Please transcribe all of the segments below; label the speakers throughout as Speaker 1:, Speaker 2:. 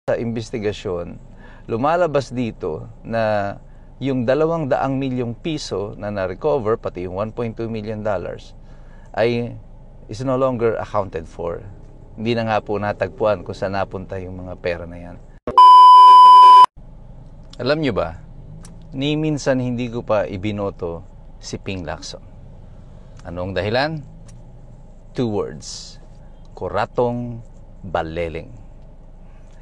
Speaker 1: Sa investigasyon, lumalabas dito na yung 200 milyong piso na na-recover, pati yung $1.2 million, ay is no longer accounted for. Hindi na nga po natagpuan kung saan napunta yung mga pera na yan. Alam nyo ba, ni minsan hindi ko pa ibinoto si Ping Lacson. Anong dahilan? 2 words. Kuratong Baleleng.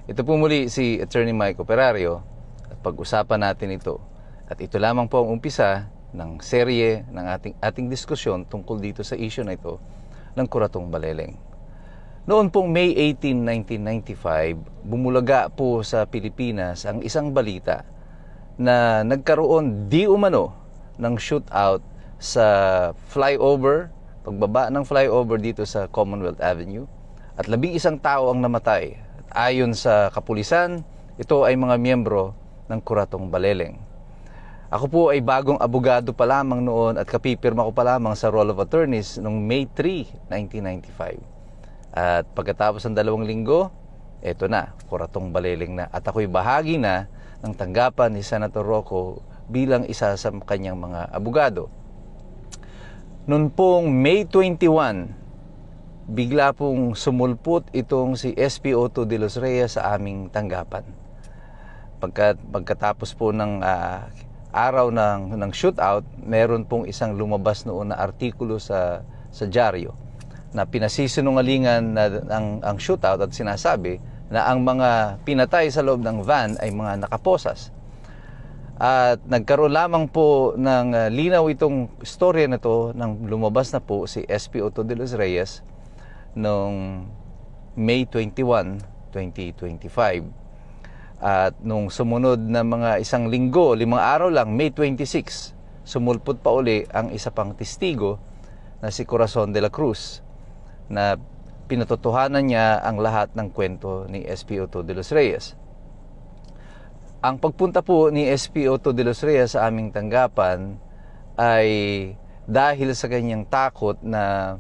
Speaker 1: Ito po muli si Attorney Mike Operario at pag-usapan natin ito. At ito lamang po ang umpisa ng serye ng ating diskusyon tungkol dito sa issue na ito ng Kuratong Baleleng. Noon pong May 18, 1995, bumulaga po sa Pilipinas ang isang balita na nagkaroon di umano ng shootout sa flyover, pagbaba ng flyover dito sa Commonwealth Avenue, at 11 tao ang namatay. Ayon sa kapulisan, ito ay mga miyembro ng Kuratong Baleleng. Ako po ay bagong abogado pa lamang noon at kapipirma ko pa lamang sa Roll of Attorneys noong May 3, 1995. At pagkatapos ng 2 linggo, eto na, Kuratong Baleleng na. At ako'y bahagi na ng tanggapan ni Senator Rocco bilang isa sa kanyang mga abogado. Noon pong May 21, bigla pong sumulpot itong si SP Otto de los Reyes sa aming tanggapan. Pagkatapos po ng araw ng shootout, meron pong isang lumabas noon na artikulo sa dyaryo na pinasisinungalingan na ang shootout at sinasabi na ang mga pinatay sa loob ng van ay mga nakaposas. At nagkaroon lamang po ng linaw itong storya na to nang lumabas na po si SP Otto de los Reyes noong May 21, 2025. At nung sumunod na mga 1 linggo, 5 araw lang, May 26, sumulpot pa uli ang isa pang testigo na si Corazon de la Cruz na pinatotohanan niya ang lahat ng kwento ni SP Otto de los Reyes. Ang pagpunta po ni SP Otto de los Reyes sa aming tanggapan ay dahil sa kanyang takot na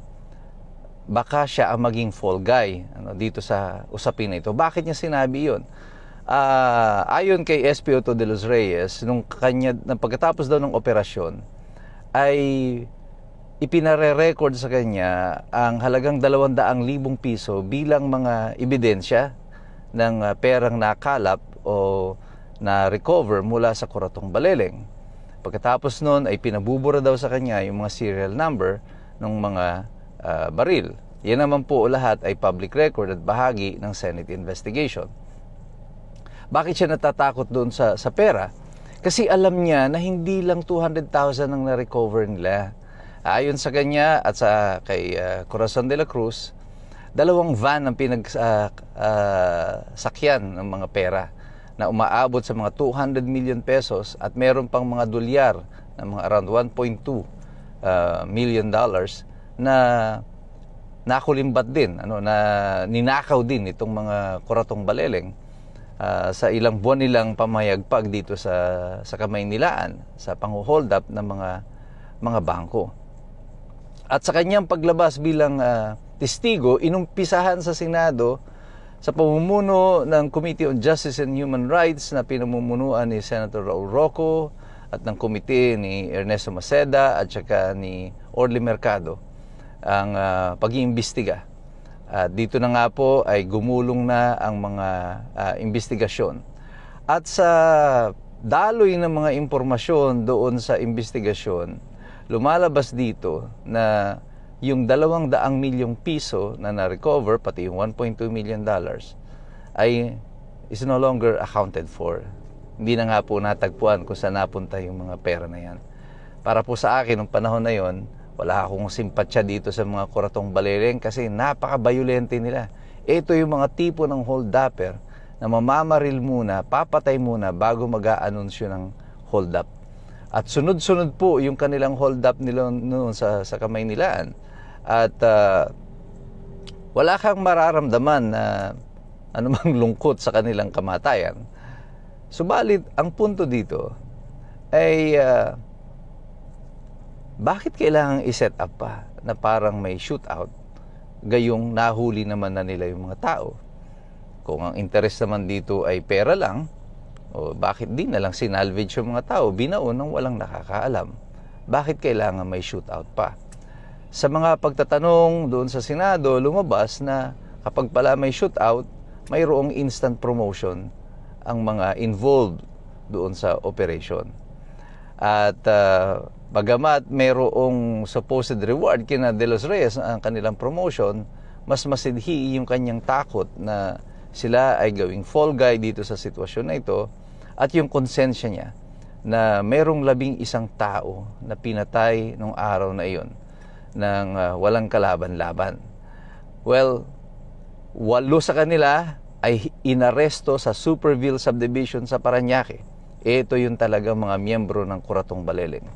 Speaker 1: baka siya ang maging fall guy dito sa usapin na ito. Bakit niya sinabi yun? Ayon kay SP Otto de los Reyes, nung pagkatapos daw ng operasyon, ay ipinare-record sa kanya ang halagang 200,000 piso bilang mga ebidensya ng perang nakalap o na-recover mula sa Kuratong Baleleng. Pagkatapos nun ay pinabubura daw sa kanya yung mga serial number ng mga baril. Yan naman po lahat ay public record at bahagi ng Senate investigation. Bakit siya natatakot doon sa pera? Kasi alam niya na hindi lang 200,000 ang na-recover nila. Ayon sa kanya at kay Corazon de la Cruz, 2 van ang pinagsakyan ng mga pera na umaabot sa mga 200 million pesos at meron pang mga dolyar na mga around $1.2 million na nakulimbat din, na ninakaw din itong mga Kuratong Baleleng sa ilang buwan nilang pamayagpag dito sa Kamaynilaan sa pang-hold up ng mga bangko. At sa kanyang paglabas bilang testigo, inumpisahan sa Senado sa pamumuno ng Committee on Justice and Human Rights na pinamumunuan ni Senator Raul Rocco at ng komite ni Ernesto Maceda at saka ni Orly Mercado ang pag-iimbestiga. Dito na nga po ay gumulong na ang mga investigasyon. At sa daloy ng mga impormasyon doon sa investigasyon, lumalabas dito na yung 200 milyong piso na na-recover, pati yung $1.2 million, ay is no longer accounted for. Hindi na nga po natagpuan kung saan napunta yung mga pera na yan. Para po sa akin, nung panahon na yon, wala akong simpatsya dito sa mga Kuratong Baleleng kasi napaka-violente nila. Ito yung mga tipo ng hold-upper na mamamaril muna, papatay muna bago mag-aanunsyo ng hold-up. At sunod-sunod po yung kanilang hold-up nila noon sa Kamaynilaan. At wala kang mararamdaman na anumang lungkot sa kanilang kamatayan. Subalit, ang punto dito ay bakit kailangan i-set up pa na parang may shootout gayong nahuli naman na nila yung mga tao? Kung ang interest naman dito ay pera lang, o bakit di na lang sinalvage yung mga tao, binaon ng walang nakakaalam? Bakit kailangan may shootout pa? Sa mga pagtatanong doon sa Senado, lumabas na kapag pala may shootout, mayroong instant promotion ang mga involved doon sa operation. At bagamat mayroong supposed reward kina De Los Reyes ang kanilang promotion, mas masidhi yung kanyang takot na sila ay gawing fall guy dito sa sitwasyon na ito, at yung konsensya niya na mayroong 11 tao na pinatay nung araw na iyon ng walang kalaban-laban. Well, 8 sa kanila ay inaresto sa Superville Subdivision sa Parañaque. Ito yung talagang mga miyembro ng Kuratong Baleleng.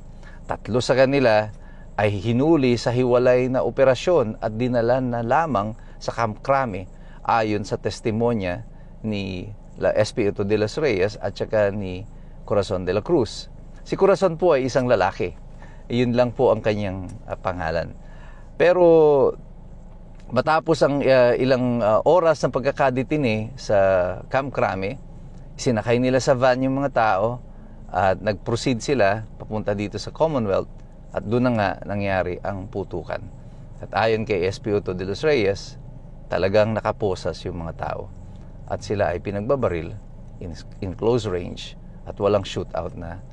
Speaker 1: 3 sa kanila ay hinuli sa hiwalay na operasyon at dinala na lamang sa Camp Crame ayon sa testimonya ni SP Otto de los Reyes at saka ni Corazon de la Cruz. Si Corazon po ay isang lalaki. Iyon lang po ang kanyang pangalan. Pero matapos ang ilang oras ng pagkakadetine sa Camp Crame, sinakay nila sa van yung mga tao at nag-proceed sila papunta dito sa Commonwealth at doon na nga nangyari ang putukan. At ayon kay SP Otto de los Reyes, talagang nakaposas yung mga tao at sila ay pinagbabaril in close range at walang shootout na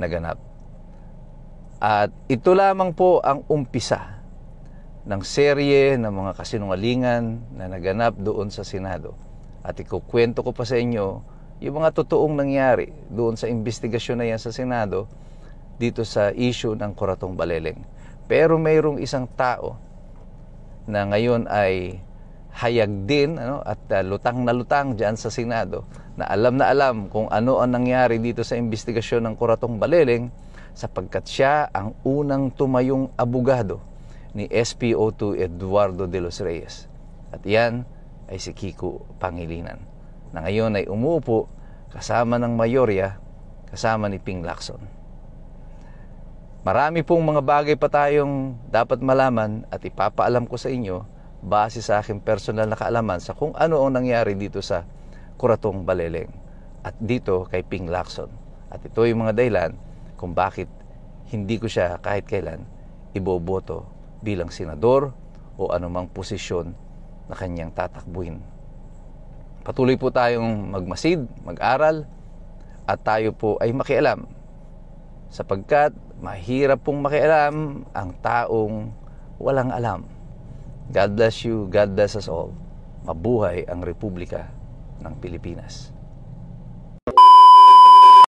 Speaker 1: naganap. At ito lamang po ang umpisa ng serye ng mga kasinungalingan na naganap doon sa Senado. At ikukwento ko pa sa inyo yung mga totoong nangyari doon sa investigasyon na yan sa Senado dito sa issue ng Kuratong Baleleng. Pero mayroong isang tao na ngayon ay hayag din at lutang na lutang dyan sa Senado na alam kung ano ang nangyari dito sa investigasyon ng Kuratong Baleleng, sapagkat siya ang unang tumayong abogado ni SP02 Eduardo de los Reyes. At yan ay si Kiko Pangilinan, na ngayon ay umuupo kasama ng mayorya, kasama ni Ping Lacson. Marami pong mga bagay pa tayong dapat malaman at ipapaalam ko sa inyo base sa aking personal na kaalaman sa kung ano ang nangyari dito sa Kuratong Baleleng at dito kay Ping Lacson. At ito yung mga dahilan kung bakit hindi ko siya kahit kailan iboboto bilang senador o anumang posisyon na kanyang tatakbuhin. Patuloy po tayong magmasid, mag-aral, at tayo po ay makialam sapagkat mahirap pong makialam ang taong walang alam. God bless you, God bless us all. Mabuhay ang Republika ng Pilipinas.